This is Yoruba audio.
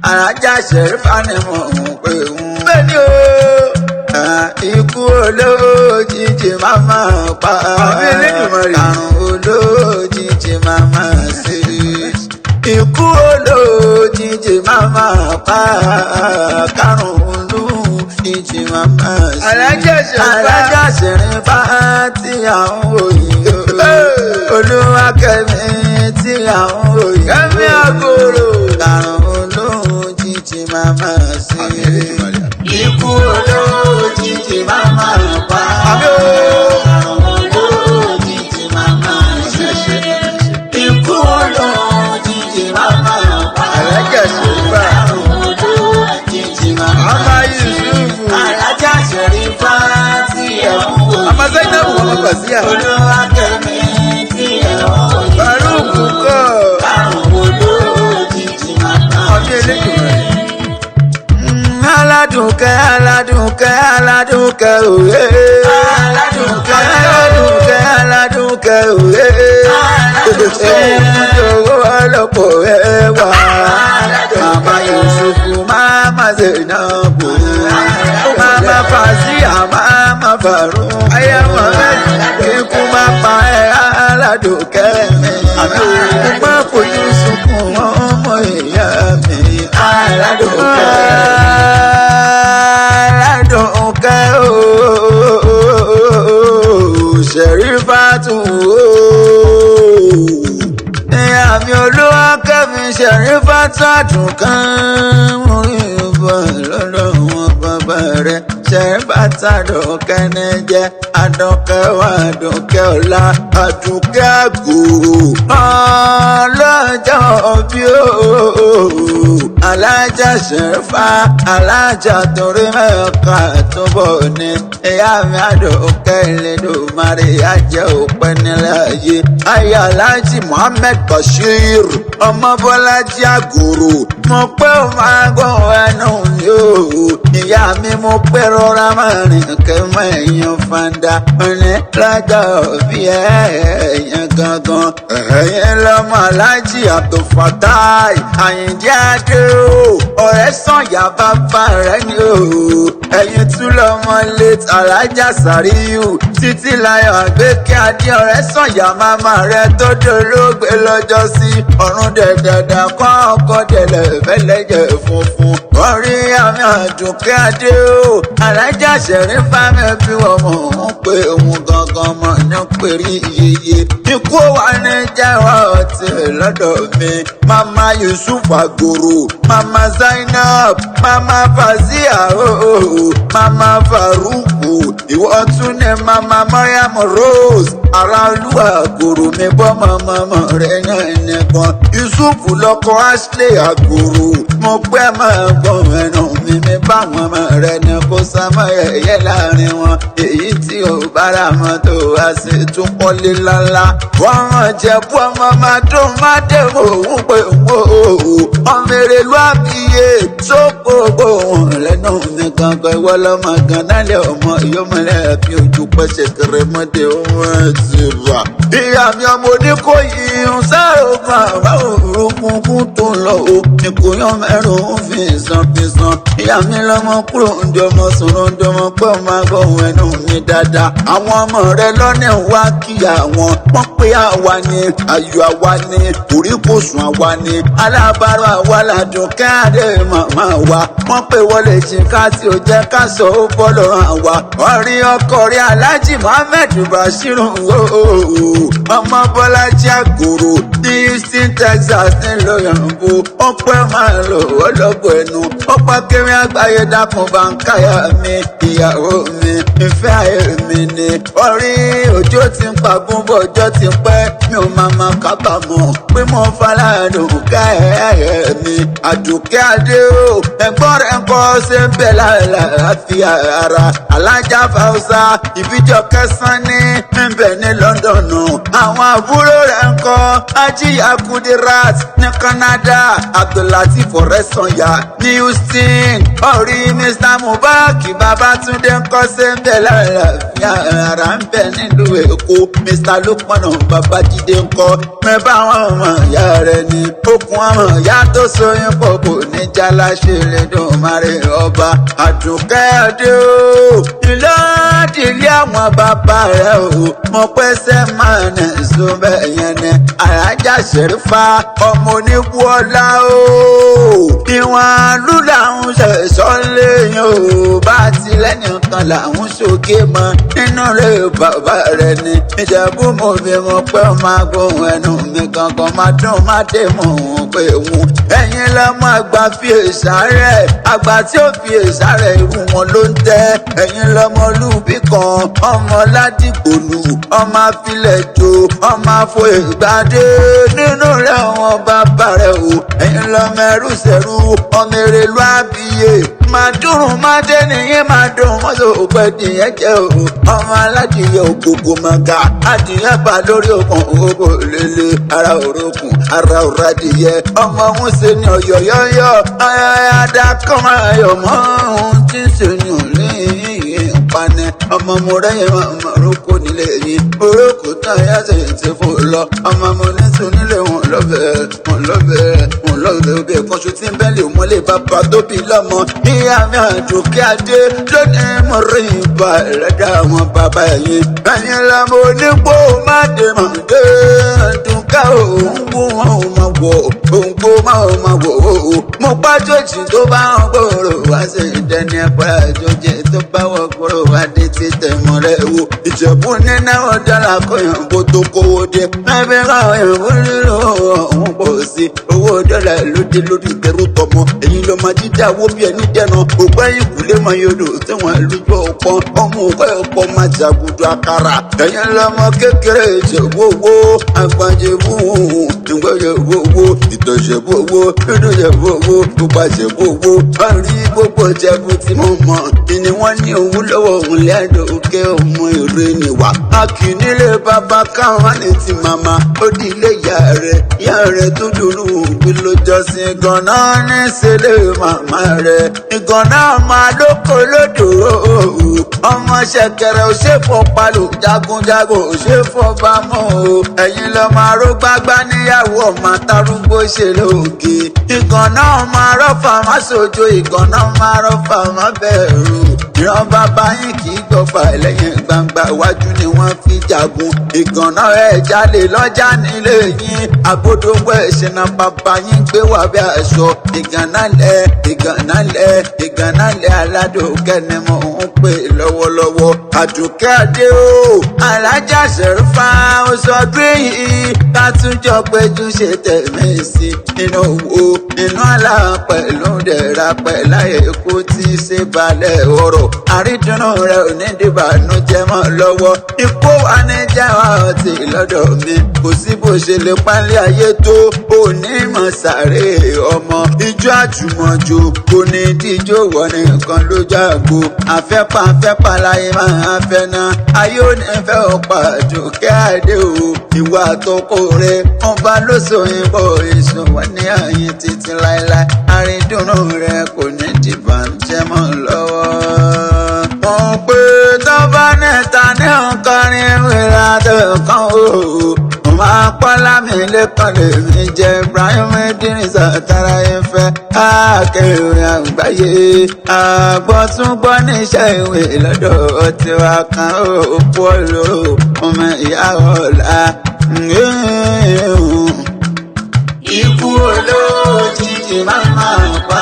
alájà Ṣẹ̀rífà ni mo ń pè wọ́n. bẹ́ẹ̀ni o. ikú olójijì máa máa pa. àbí Elédùmarè. àrùn olójijì máa máa ṣe. ikú olójijì máa máa pa. kárùn olójijì máa máa ṣe. alájà Ṣẹ̀rífà tí à ń wòye. Olúwakẹ́mi tí à ń wòye. kẹ́mi àgòrò. kárùn olójijì máa máa ṣe. ikú olójijì máa máa pa. àrùn olójijì máa máa ṣe. ikú olójijì máa máa pa. alájà Ṣẹ̀rífà. àrùn olójijì máa máa ṣe. alájà Ṣẹ̀rífà tí ẹ̀ ń wò. àmọ́ Zainab wọn bá sí à. Olúwakẹ́mi tí ẹ̀ ń wò. Faruku kọ́. àrùn olójijì máa máa ṣe. Aládùnkẹ́ aládùnkẹ́ aládùnkẹ́ òye. aládùnkẹ́ aládùnkẹ́ aládùnkẹ́ òye. owó ọlọ́pọ̀ ẹwà. màmá Yusufu màmá Zainabu. màmá Fàsíyà màmá Faru. ayé Mohammed ikú máa pa ẹ́ aládùnkẹ́ mi. ikú máa fojú sunkún ọmọ ìyá mi. aládùnkẹ́. Ṣẹ̀rífàtù ìyá mi Olúwakẹ́mi Ṣẹ̀rífàtù àdùnkàn mú ìbọn lọ́dọ̀ wọn bàbá rẹ̀. Ṣẹ̀rífàtù àdùnkẹ́ ní jẹ́ àdùnkẹ́ wà àdùnkẹ́ ọ̀la àdùnkẹ́ àgòrò ọlọ́jọ́ bí ó. alájà Ṣẹ̀rífà alájà torí mẹ́ka túbọ̀ ní. ìyá mi àdùnkẹ́ Elédùmarè ajẹ́ òpẹ́ nílẹ̀ ayé. ayé aláàjì Muhammed Bashir ọmọ Bọ́lájí àgòrò. mo pé ó máa gbọ́ ẹnu mi o. ìyá mi mo pé rọra máa rìn kẹ́mọ́ ẹ̀yàn fanda. ní lọ́jọ́ bí ẹ̀yàn gangan. ẹ̀yìn lọ́mọ aláàjì Abdulfatai Àyìndé Adé o. ọ̀rẹ́ Sànyà bàbá rẹ̀ ni o. ẹ̀yìn tún lọ́mọ late alájà Sàríyù. títí láyọ̀ àgbékẹ́ adé ọ̀rẹ́ Sànyà màmá rẹ̀ tó dolóògbé lọ́jọ́ sí. ọ̀run dẹ̀dẹ̀dẹ̀ kọ́ ọkọ̀ dẹ̀lẹ̀ fẹ́lẹ́jẹ̀ funfun. orí àmì àdùnkẹ́ adé o. alájà Ṣẹ̀rífà mẹ́bí wọn mọ̀ ń pé òun gangan mọ̀ ní pèrí iyeye. ikú wa ní jẹ́wọ́ ọtí lọ́dọ̀ mi. mama Yusuf àgòrò. mama Zainab. mama Fàsíyà o. mama Faruku. ìwọ tún ní mama Mariam Rose. ara olúwa àgòrò mi bọ́ mama rẹ̀ náà nìkan. Yusuf lọ́kọ Ashley àgòrò. mo pẹ́ máa gbọ́ ẹnu mi báwọn ọmọ rẹ̀ ní kó sámọ́ ẹ̀yẹ láàrin wọn. èyí tí ò bára mọ́tò wá sí tún kọ́lé lálá. wọ́n rán Jẹ̀bú ọmọ máa dùn má dé òun pé wò ó. ọmọ èrè ló àbíyè sókòókò wọn lẹ́nu mi gangan. ìwọ lọ́mọ gan-an lé ọmọ ìyọ́mọlẹ́ bí ojú pẹ́sẹ̀ kẹrẹmọdé wọn ti rà. ìyá mi ọmọ Oníkòyí ń sáré ogun àbá òrùkún tó lọ o. ìkòyán mẹ́rin fi sàn. ìyá mi lọ́mọ kúrò ń dọmọ sọ̀rọ̀ ń dọmọ pé ó máa gbọ́ ohun ẹnu mi dáadáa. àwọn ọmọ rẹ lọ́nà wá kíyà wọn. wọ́n pé àwa ni ayọ̀ àwa ni oríkòsùn àwa ni alábàárọ̀ àwa làdùnkẹ́ adé màmá wa. wọ́n pé wọlé jìnká tí ó jẹ́ ká sọ ó bọ́ lọ́rùn àwa. ọ̀rí ọkọ rí aláàjì Muhammed Bashir ọmọ Bọ́lájí àgòrò ní Houston Texas nílò yànbó. ó pẹ́ máa lò ó lọ́gbọ̀ ẹnu. ó pẹ́ kéré àgbáyé dákun bá ń káyà mi. ìyàwó mi ìfẹ́ ayé mi ni. orí òjò ti ń pagún bọ̀ ọjọ́ ti pẹ́. mi ò máa kábàámọ̀ pé mo faládùn ká ẹ̀ mi. àdùnkẹ́ adé o ẹ̀gbọ́n rẹ̀ ń kọ́ ṣe ń bẹ̀ láàfíà ara. Alájà Fausa ìbíjọ kẹsàn-án ní ń bẹ̀ ní London. Àwọn àbúrò rẹ̀ ń kọ́ Ajiya Kudirat ní Canada, Abdulateef Ọ̀rẹ́sànyà ní Houston. Orí Mr. Mubarak Babatunde ń kọ́ sí ń bẹ̀ láàfíà ara ń bẹ̀ nílùú Èkó. Mr. Lukman Babájídé ń kọ́ mẹ́bà àwọn ọmọ ìyá rẹ̀ ní okùn àwọn ìyá tó sóyún pọ̀ kò ní jálá ṣe lè dùn márè ọba. Àdùkẹ́ adé o ìlú àdìlé àwọn bàbá rẹ̀ o mo pẹ́sẹ́ máa nà ẹ̀sùn bẹ́ẹ̀ yẹn ni Alájà Ṣẹ̀rífà ọmọ oníbú ọlá o. Ìwọ̀n lù làwọn ṣẹ̀ṣọ́ léyìn o bá tilẹ̀ nìkan làwọn ṣòkè mọ́ nínú rẹ̀ bàbá rẹ̀ ni. Ìjẹ̀bú mo fi mọ̀ pé ó máa gbóhùn ẹnu mi gangan máa dùn má dé mọ̀ òun pé òun. Ẹ̀yin lọ́mọ àgbà fi èsàrẹ̀ àgbà tí ó fi èsàrẹ̀ irú wọn ló ń tẹ́. Ẹ̀yin lọ́mọ olúbí kan ọmọ ládìgbòlù ọmọ afilẹ̀jọ ọmọ afọ ìgbàdé nínú rẹ̀ wọn bàbá rẹ̀ o. Ẹ̀yin lọ́mọ ẹrú sẹ́rú ọmọ èrèlú àbíyè máa dùn má dé nìyẹn máa dùn mọ́tò òpẹ́ dìyẹn jẹ́ o. Ọmọ aládìyẹ ògògò màgà adìyẹ bá lórí okùn ògò lélẹ̀ ara òrokùn ara òradìyẹ ọmọ òun ṣe ní ọ̀yọ̀yọ̀yọ̀ adakọ̀ máa yọ̀ mọ́ ohun tí ń ṣe ní òní ìpanẹ́. Ọmọ mo rẹ́yìn ọmọ orókò nílé yìí orókò tán ẹ̀yà ṣe ti fò lọ. Ọmọ mo ní sùn nílé wọn lọ́bẹ̀ òbí ẹ̀kọ́ṣu tí ń bẹ́lẹ̀ òmọ́lé bàbá tó bí lọ́mọ. Ìyá mi Àdùkẹ́ adé lónìí mo rí ìbá ẹ̀rẹ́dà àwọn bàbá ẹ̀yìn. Ẹ̀yin lọ́mọ onígbò má dé mọ̀ dé Àdùkẹ́ òun wú wọn ò máa wọ̀ òun kó máa ò máa wọ̀ o. Mo bá jòjì tó bá wọn gbòòrò wá sí ìdẹ́ni ẹ̀pẹ́ àjòjì tó bá wọn gbòòrò wá dé títẹ̀ mọ́ rẹ̀ wò. Ìjẹ̀bú nínú ọ̀dàlà kọyàn bó tó kówó dé. Ẹbí káwọn ìyàwó nílò ọ̀hún pọ̀ sí. Owó dọ́là lóde lórí ìtẹ̀rù tọmọ. Èyí ló máa jíjà owó bí ẹni dẹ́nà. Ògbẹ́ ìkúlé máa yọdọ̀ tí wọ́n lójú ọ̀pọ̀. Ọmọ ògbẹ́ ọ̀pọ̀ máa jàgùdù àkàrà. Ẹ̀yin lọ́mọ kékeré Ìjẹ̀bú owó. Àgbàjẹ̀bú ìgbẹ́jẹ̀bú owó. Ìtọ̀jẹ̀bú owó. Ìdújẹ̀bú owó. Gbogbo owó. Wọ́n rí gbogbo Ìjẹ̀bú tí mo mọ̀. Ìní wọ́n ní owó lọ́wọ́ òun lẹ́dọ̀ òkè ọmọ èrè ni wà. A kì í nílé bàbá káwọn ní ti màmá. Ó di ilé ìyá rẹ̀ tó dúró òbí ló jọ́sìn. Ìgànnà ní sílé màmá rẹ̀. Ìgànnà máa lóko lódò. Ọmọ ṣẹ̀kẹ̀rẹ̀ ò ṣe fọ́ palò jagunjagun ò ṣe fọ́ bámọ́ o. Ẹ̀yin lọ máa ró gbágbá níyàwó ọmọ tarúgbó ṣe lóògì. Ìgànnà máa rọ́fà má sojo ìgànnà máa rọ́fà má bẹ̀rù. Ìran bàbá yín kì í gbọ́fà ẹlẹ́yìn gbangba iwájú ni wọ́n fi jagun. Ìgànnà ẹ̀ jalè lọ́jà nílé yín. Àgbódògbò ẹ̀ṣẹ̀ náà bàbá yín gbé wà bí aṣọ. Ìgànnà lẹ̀ Aládùkẹ́ ni mo ń pè lọ́wọ́lọ́wọ́. Àdùkẹ́ adé o Alájà Ṣẹ̀rífà ó sọdún yìí látúnjọ péjú ṣe tẹ̀mí sí. Inú owó inú àlá pẹ̀lú dẹ̀ra pẹ̀láyé kó tí ṣe balẹ̀ ọ̀rọ̀. Àrídùnnú rẹ̀ ò ní dìbànújẹ́ mọ́ lọ́wọ́. Ipò wa ní jáwá ọtí lọ́dọ̀ mi. Kò sí bó ṣe lè pálí ayé tó onímọ̀ sáré ọmọ. Ijó àjùmọ̀jò kò ní díjó wọ̀ nìkan ló jágbo. Afẹ́pà láyé máa fẹ́ ná. Ayé ò ní fẹ́ ọ̀pá Àdùkẹ́ adé o. Ìwà àtọkọ rẹ̀ wọ́n bá lóṣòyìnbó ìṣòwò ní ààyè títí láéláé. Àrídùnnú rẹ̀ kò ní dìbànújẹ́ mọ́ lọ́wọ́. Wọ́n pé tọ́ba nẹ́ta ní ọkọrin ìwéra tó kàn ó. Mo máa pọ́ lámì lẹ́kọ̀ọ́ lèmi jẹ́ Ibrahim Idris àtàrà ìfẹ́. Káàkiri àgbáyé àgbọ̀túngbọ́ níṣẹ́ ìwé lọ́dọ̀ tiwa kan ó pọ́lò ọmọ ìyá ọ̀la. Ikú olójijì máa pa.